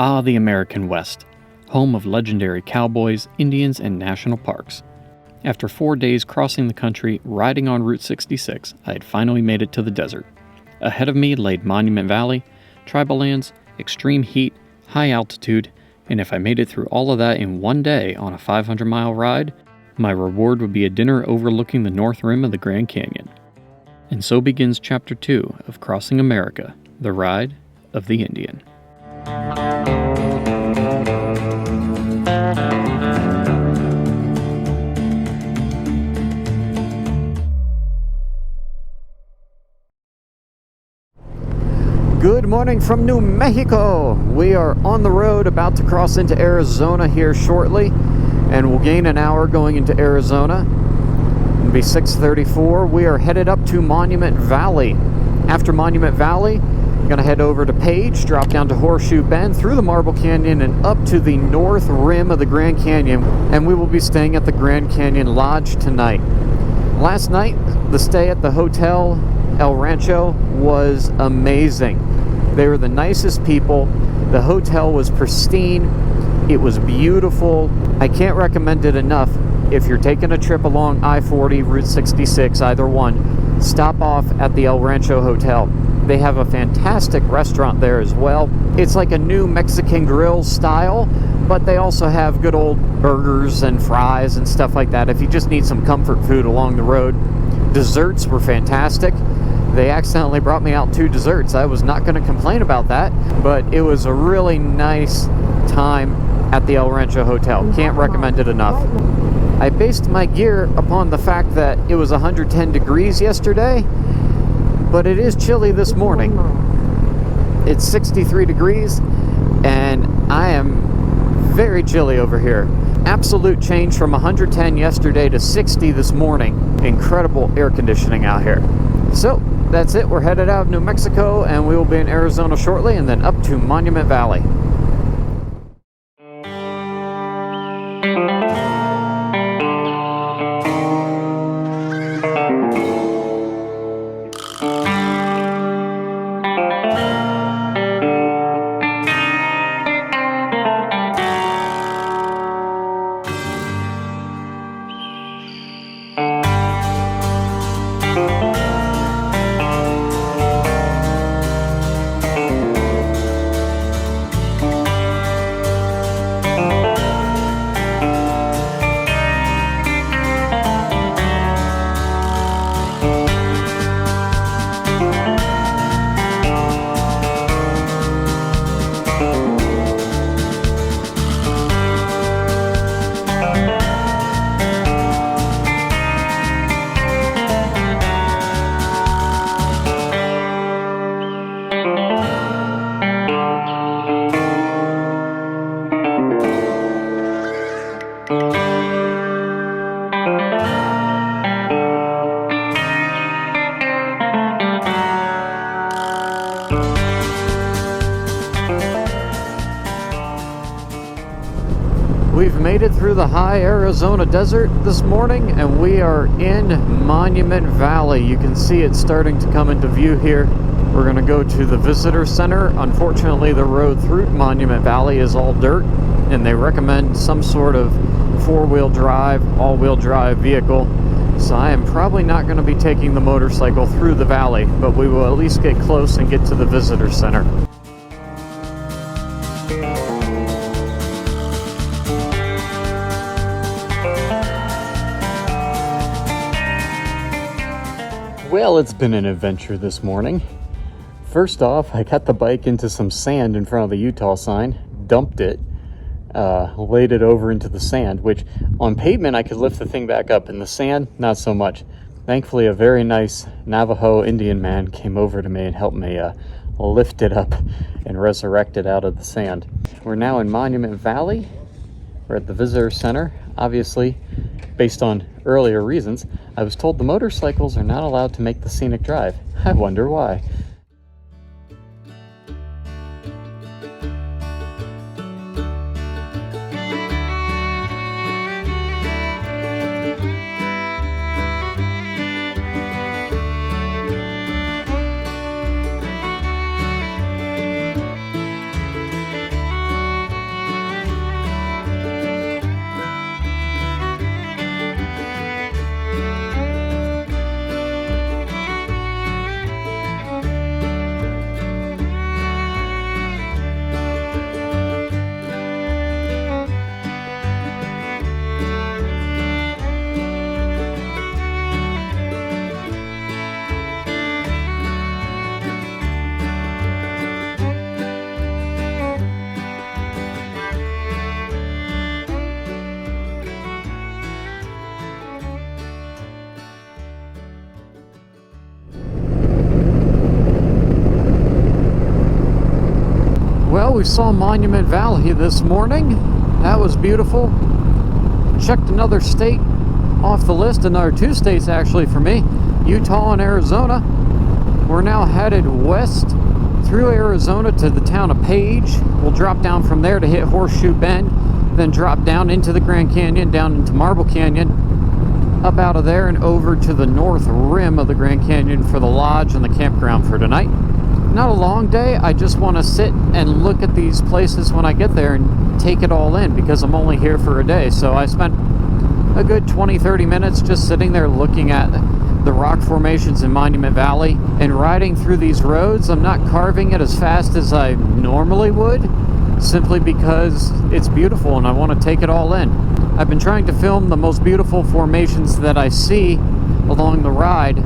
Ah, the American West, home of legendary cowboys, Indians, and national parks. After 4 days crossing the country, riding on Route 66, I had finally made it to the desert. Ahead of me laid Monument Valley, tribal lands, extreme heat, high altitude, and if I made it through all of that in one day on a 500-mile ride, my reward would be a dinner overlooking the north rim of the Grand Canyon. And so begins Chapter 2 of Crossing America, the Ride of the Indian. Good morning from New Mexico. We are on the road about to cross into Arizona here shortly, and we'll gain an hour going into Arizona. It'll be 6:34. We are headed up to Monument Valley. After Monument Valley, we're going to head over to Page, drop down to Horseshoe Bend, through the Marble Canyon, and up to the north rim of the Grand Canyon, and we will be staying at the Grand Canyon Lodge tonight. Last night, the stay at the Hotel El Rancho was amazing. They were the nicest people. The hotel was pristine. It was beautiful. I can't recommend it enough. If you're taking a trip along I-40, Route 66, either one, stop off at the El Rancho Hotel. They have a fantastic restaurant there as well. It's like a new Mexican grill style, but they also have good old burgers and fries and stuff like that if you just need some comfort food along the road. Desserts were fantastic. They accidentally brought me out 2 desserts. I was not going to complain about that, but it was a really nice time at the El Rancho Hotel. Can't recommend it enough. I based my gear upon the fact that it was 110 degrees yesterday, but it is chilly this morning. It's 63 degrees, and I am very chilly over here. Absolute change from 110 yesterday to 60 this morning. Incredible air conditioning out here. So, that's it. We're headed out of New Mexico, and we will be in Arizona shortly, and then up to Monument Valley. We've made it through the high Arizona desert this morning, and we are in Monument Valley. You can see it starting to come into view here. We're going to go to the visitor center. Unfortunately, the road through Monument Valley is all dirt, and they recommend some sort of four-wheel drive, all-wheel drive vehicle. So I am probably not going to be taking the motorcycle through the valley, but we will at least get close and get to the visitor center. Well, it's been an adventure this morning. First off, I got the bike into some sand in front of the Utah sign, dumped it, laid it over into the sand, which on pavement I could lift the thing back up. In the sand, not so much. Thankfully, a very nice Navajo Indian man came over to me and helped me lifted up and resurrected out of the sand. We're now in Monument Valley. We're at the visitor center. Obviously, based on earlier reasons, I was told the motorcycles are not allowed to make the scenic drive. I wonder why. Well, we saw Monument Valley this morning. That was beautiful. Checked another state off the list, another 2 states actually for me, Utah and Arizona. We're now headed west through Arizona to the town of Page. We'll drop down from there to hit Horseshoe Bend, then drop down into the Grand Canyon, down into Marble Canyon, up out of there and over to the north rim of the Grand Canyon for the lodge and the campground for tonight. Not a long day. I just want to sit and look at these places when I get there and take it all in because I'm only here for a day. So I spent a good 20-30 minutes just sitting there looking at the rock formations in Monument Valley and riding through these roads. I'm not carving it as fast as I normally would, simply because it's beautiful and I want to take it all in. I've been trying to film the most beautiful formations that I see along the ride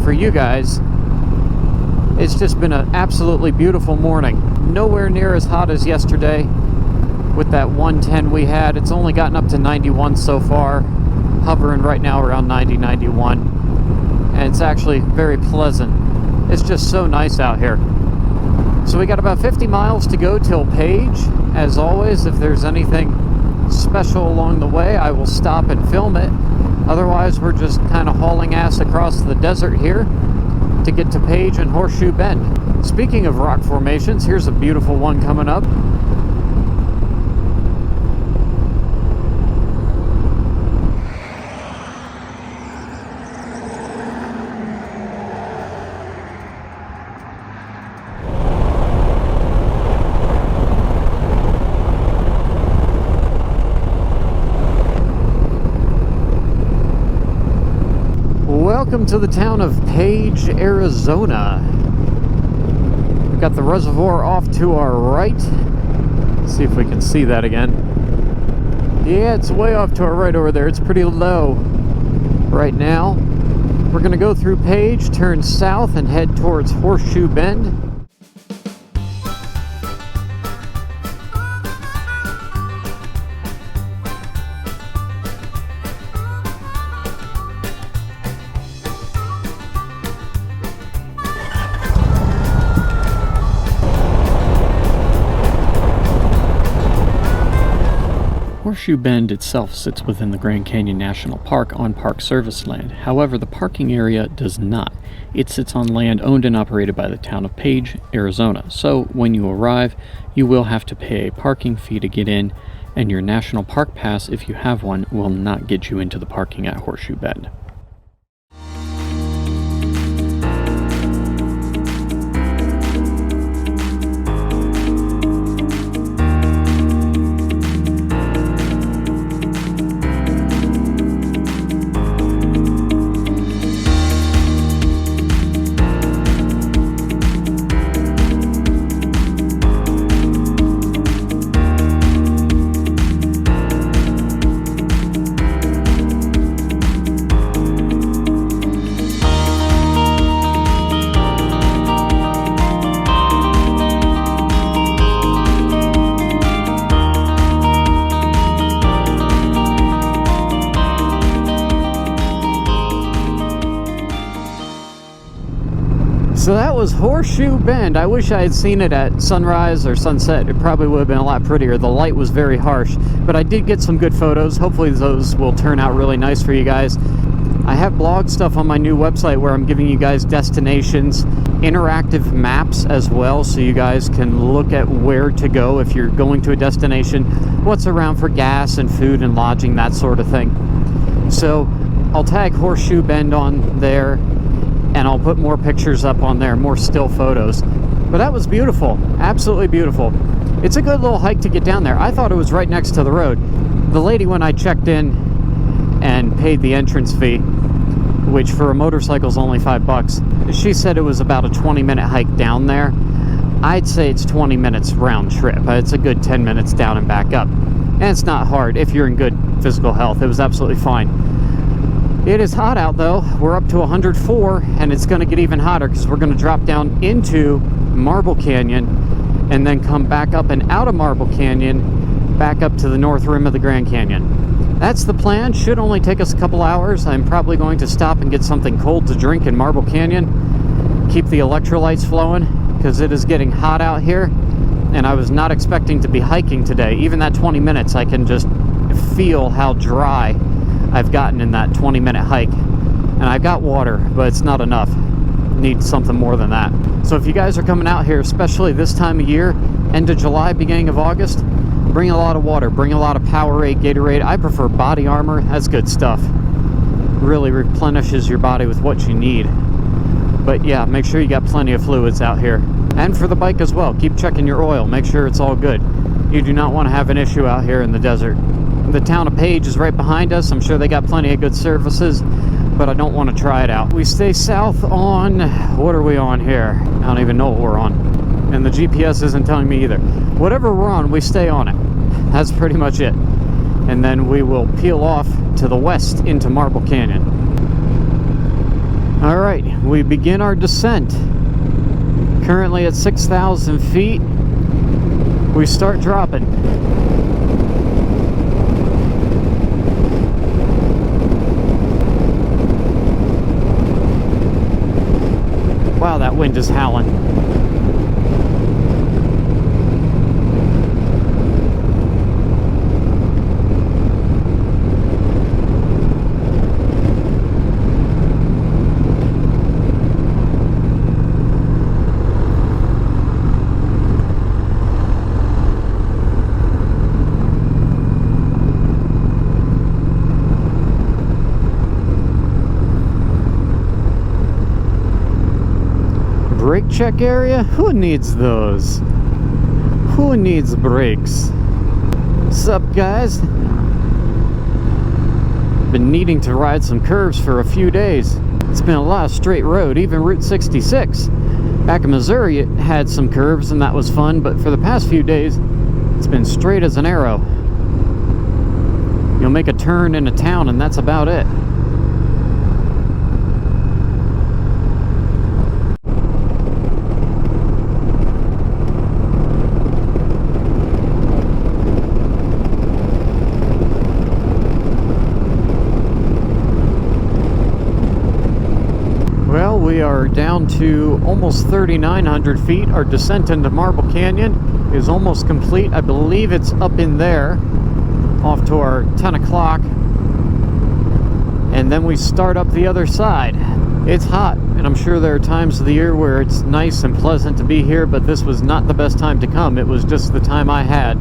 for you guys. It's just been an absolutely beautiful morning. Nowhere near as hot as yesterday with that 110 we had. It's only gotten up to 91 so far, hovering right now around 90, 91. And it's actually very pleasant. It's just so nice out here. So we got about 50 miles to go till Page. As always, if there's anything special along the way, I will stop and film it. Otherwise, we're just kind of hauling ass across the desert here to get to Page and Horseshoe Bend. Speaking of rock formations, here's a beautiful one coming up. Welcome to the town of Page, Arizona. We've got the reservoir off to our right. Let's see if we can see that again. Yeah, it's way off to our right over there. It's pretty low right now. We're going to go through Page, turn south, and head towards Horseshoe Bend. Horseshoe Bend itself sits within the Grand Canyon National Park on Park Service land. However, the parking area does not. It sits on land owned and operated by the town of Page, Arizona. So when you arrive, you will have to pay a parking fee to get in, and your National Park Pass, if you have one, will not get you into the parking at Horseshoe Bend. So that was Horseshoe Bend. I wish I had seen it at sunrise or sunset. It probably would have been a lot prettier. The light was very harsh, but I did get some good photos. Hopefully those will turn out really nice for you guys. I have blog stuff on my new website where I'm giving you guys destinations, interactive maps as well, so you guys can look at where to go if you're going to a destination, what's around for gas and food and lodging, that sort of thing. So I'll tag Horseshoe Bend on there, and I'll put more pictures up on there, more still photos. But that was beautiful, absolutely beautiful. It's a good little hike to get down there. I thought it was right next to the road. The lady, when I checked in and paid the entrance fee, which for a motorcycle is only $5, she said it was about a 20-minute hike down there. I'd say it's 20 minutes round trip. It's a good 10 minutes down and back up. And it's not hard if you're in good physical health. It was absolutely fine. It is hot out though. We're up to 104, and it's going to get even hotter because we're going to drop down into Marble Canyon and then come back up and out of Marble Canyon back up to the north rim of the Grand Canyon. That's the plan. Should only take us a couple hours. I'm probably going to stop and get something cold to drink in Marble Canyon. Keep the electrolytes flowing because it is getting hot out here, and I was not expecting to be hiking today. Even that 20 minutes, I can just feel how dry I've gotten in that 20-minute hike. And I've got water, but it's not enough. Need something more than that. So if you guys are coming out here, especially this time of year, end of July, beginning of August, bring a lot of water, bring a lot of Powerade, Gatorade. I prefer body armor. That's good stuff. Really replenishes your body with what you need. But yeah, make sure you got plenty of fluids out here. And for the bike as well, keep checking your oil. Make sure it's all good. You do not want to have an issue out here in the desert. The town of Page is right behind us. I'm sure they got plenty of good services, but I don't want to try it out. We stay south on, what are we on here? I don't even know what we're on. And the GPS isn't telling me either. Whatever we're on, we stay on it. That's pretty much it. And then we will peel off to the west into Marble Canyon. All right, we begin our descent. Currently at 6,000 feet. We start dropping. Wow, that wind is howling. Brake check area? Who needs those? Who needs brakes? What's up, guys? Been needing to ride some curves for a few days. It's been a lot of straight road, even Route 66. Back in Missouri it had some curves and that was fun, but for the past few days it's been straight as an arrow. You'll make a turn in a town and that's about it. We are down to almost 3,900 feet. Our descent into Marble Canyon is almost complete. I believe it's up in there, off to our 10 o'clock. And then we start up the other side. It's hot, and I'm sure there are times of the year where it's nice and pleasant to be here, but this was not the best time to come. It was just the time I had.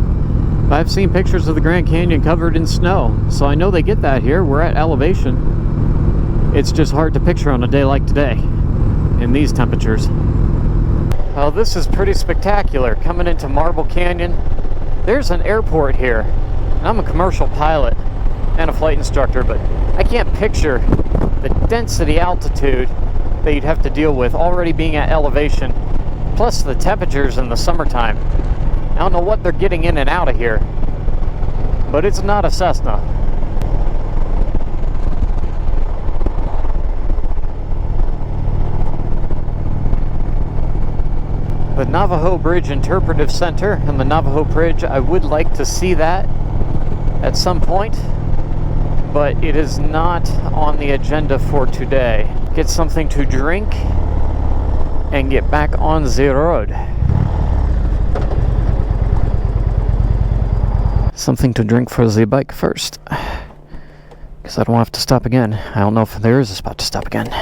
I've seen pictures of the Grand Canyon covered in snow, so I know they get that here. We're at elevation. It's just hard to picture on a day like today in these temperatures. Well, this is pretty spectacular. Coming into Marble Canyon, there's an airport here. And I'm a commercial pilot and a flight instructor, but I can't picture the density altitude that you'd have to deal with already being at elevation, plus the temperatures in the summertime. I don't know what they're getting in and out of here, but it's not a Cessna. The Navajo Bridge Interpretive Center and the Navajo Bridge, I would like to see that at some point, but it is not on the agenda for today. Get something to drink and get back on the road. Something to drink for the bike first, because I don't have to stop again. I don't know if there is a spot to stop again.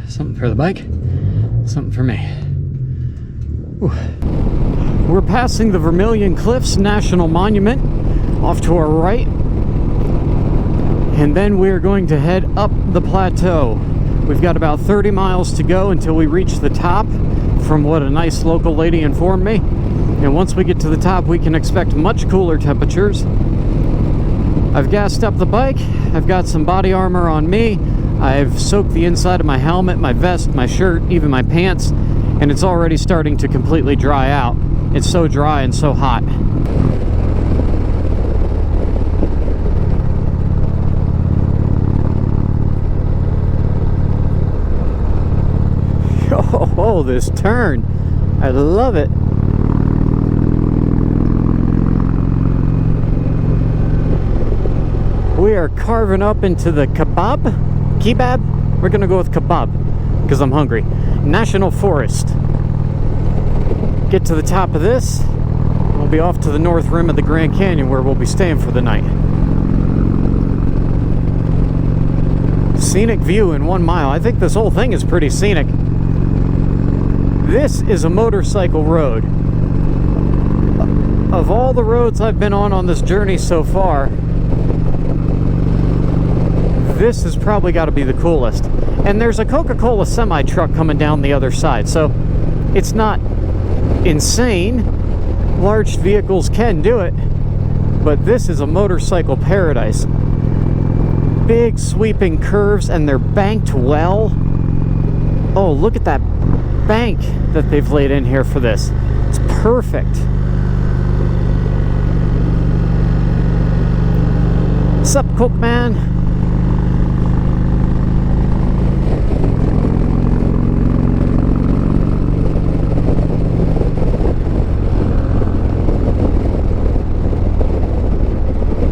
Something for the bike, something for me. Ooh. We're passing the Vermillion Cliffs National Monument off to our right, and then we're going to head up the plateau. We've got about 30 miles to go until we reach the top, from what a nice local lady informed me. And once we get to the top, we can expect much cooler temperatures. I've gassed up the bike. I've got some body armor on me. I've soaked the inside of my helmet, my vest, my shirt, even my pants, and it's already starting to completely dry out. It's so dry and so hot. Oh, this turn. I love it. We are carving up into the kebab? We're gonna go with kebab because I'm hungry. National Forest. Get to the top of this. We'll be off to the north rim of the Grand Canyon where we'll be staying for the night. Scenic view in 1 mile. I think this whole thing is pretty scenic. This is a motorcycle road. Of all the roads I've been on this journey so far, this has probably got to be the coolest. And there's a Coca-Cola semi-truck coming down the other side, so it's not insane. Large vehicles can do it, but this is a motorcycle paradise. Big sweeping curves, and they're banked well. Oh, look at that bank that they've laid in here for this. It's perfect. Sup, Coke Man?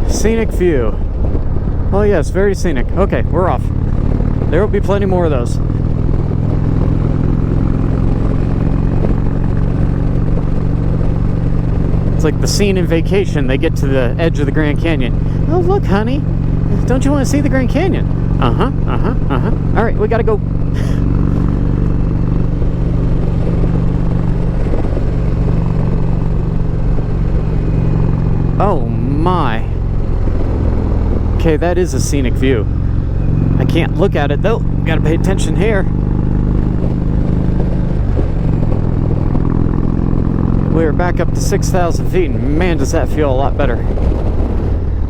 Scenic view. Oh yes, very scenic. Okay, we're off. There will be plenty more of those. It's like the scene in Vacation. They get to the edge of the Grand Canyon. Oh, look, honey. Don't you want to see the Grand Canyon? All right, we gotta go. Oh, my. Okay, that is a scenic view. I can't look at it, though. Gotta pay attention here. We're back up to 6,000 feet, and man, does that feel a lot better.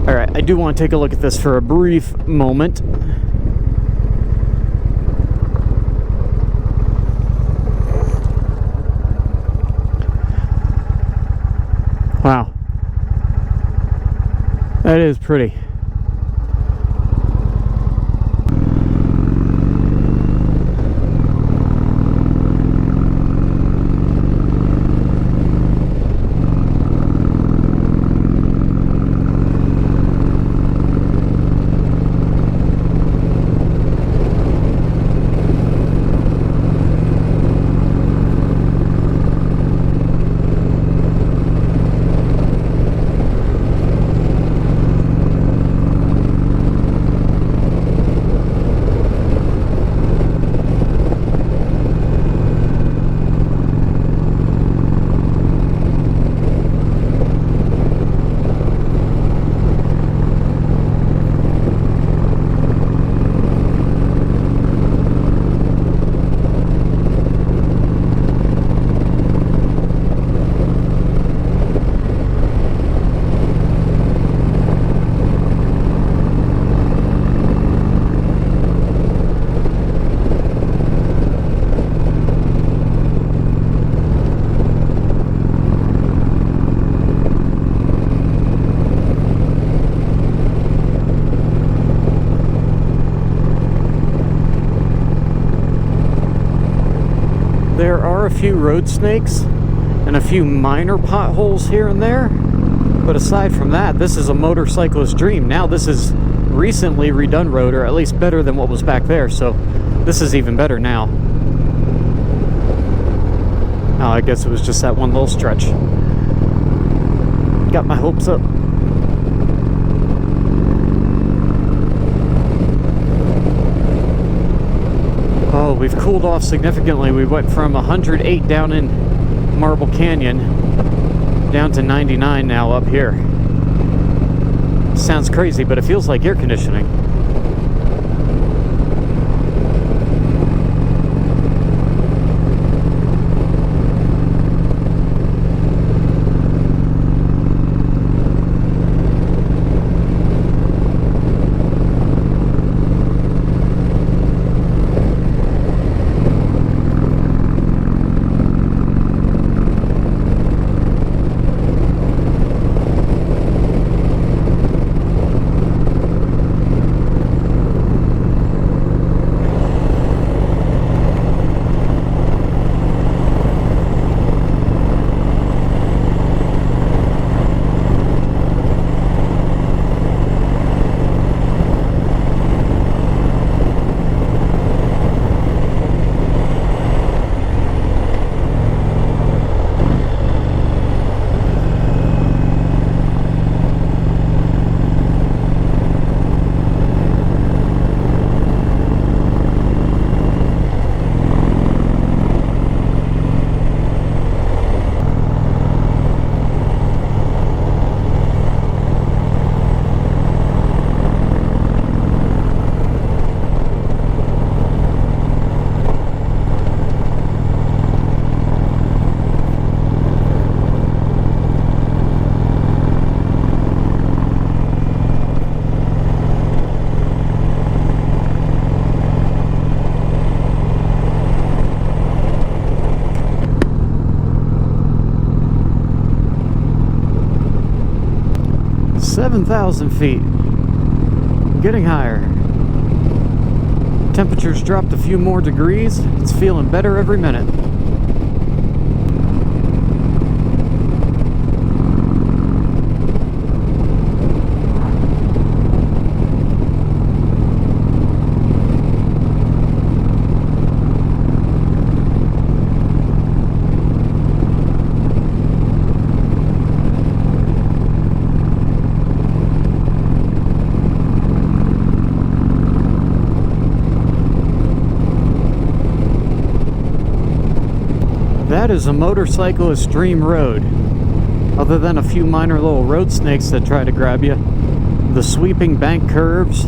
Alright, I do want to take a look at this for a brief moment. Wow. That is pretty. There are a few road snakes and a few minor potholes here and there, but aside from that, this is a motorcyclist's dream. Now this is recently redone road, or at least better than what was back there, so this is even better now. Oh, I guess it was just that one little stretch. Got my hopes up. Oh, we've cooled off significantly. We went from 108 down in Marble Canyon down to 99 now up here. Sounds crazy, but it feels like air conditioning. "7,000 feet. Getting higher. Temperature's dropped a few more degrees. It's feeling better every minute." That is a motorcyclist dream road. Other than a few minor little road snakes that try to grab you, the sweeping bank curves,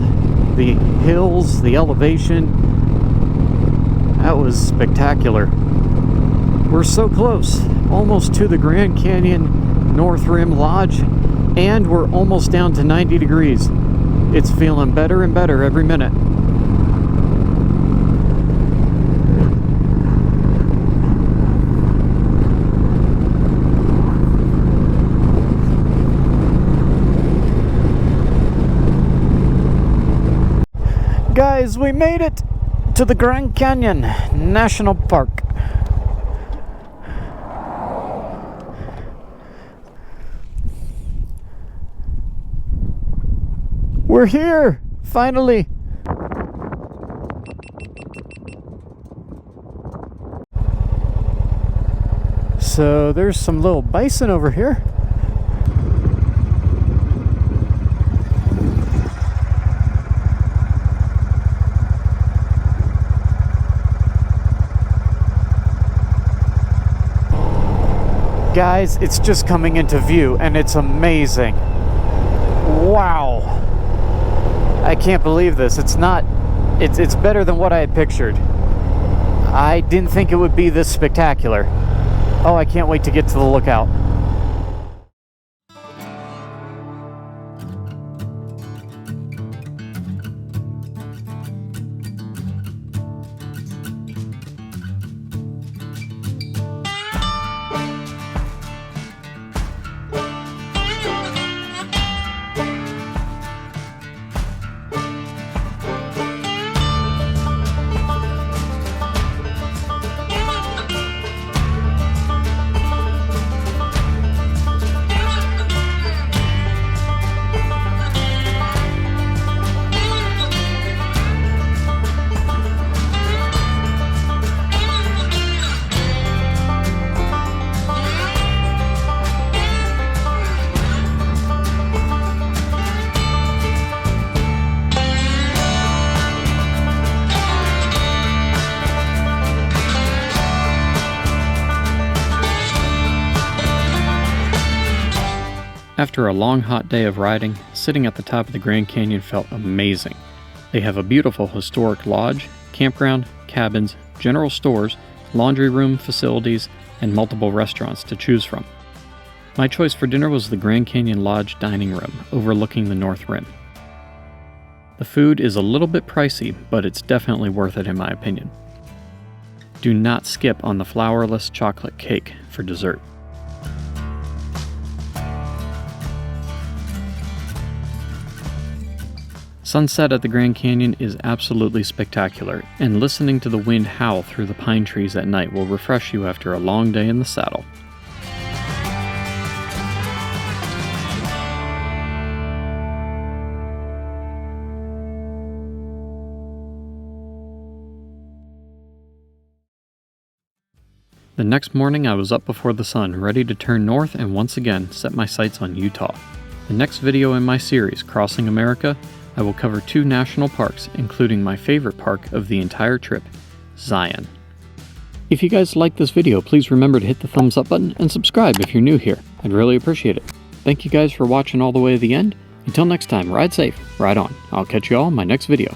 the hills, the elevation, that was spectacular. We're so close, almost to the Grand Canyon North Rim Lodge, and we're almost down to 90 degrees. It's feeling better and better every minute. Guys, we made it to the Grand Canyon National Park. We're here, finally. So there's some little bison over here. Guys, it's just coming into view and it's amazing. Wow. I can't believe this. It's better than what I had pictured. I didn't think it would be this spectacular. Oh, I can't wait to get to the lookout. After a long hot day of riding, sitting at the top of the Grand Canyon felt amazing. They have a beautiful historic lodge, campground, cabins, general stores, laundry room facilities, and multiple restaurants to choose from. My choice for dinner was the Grand Canyon Lodge dining room, overlooking the North Rim. The food is a little bit pricey, but it's definitely worth it in my opinion. Do not skip on the flourless chocolate cake for dessert. Sunset at the Grand Canyon is absolutely spectacular, and listening to the wind howl through the pine trees at night will refresh you after a long day in the saddle. The next morning I was up before the sun, ready to turn north and once again set my sights on Utah. The next video in my series, Crossing America, I will cover 2 national parks, including my favorite park of the entire trip, Zion. If you guys liked this video, please remember to hit the thumbs up button and subscribe if you're new here. I'd really appreciate it. Thank you guys for watching all the way to the end. Until next time, ride safe, ride on. I'll catch you all in my next video.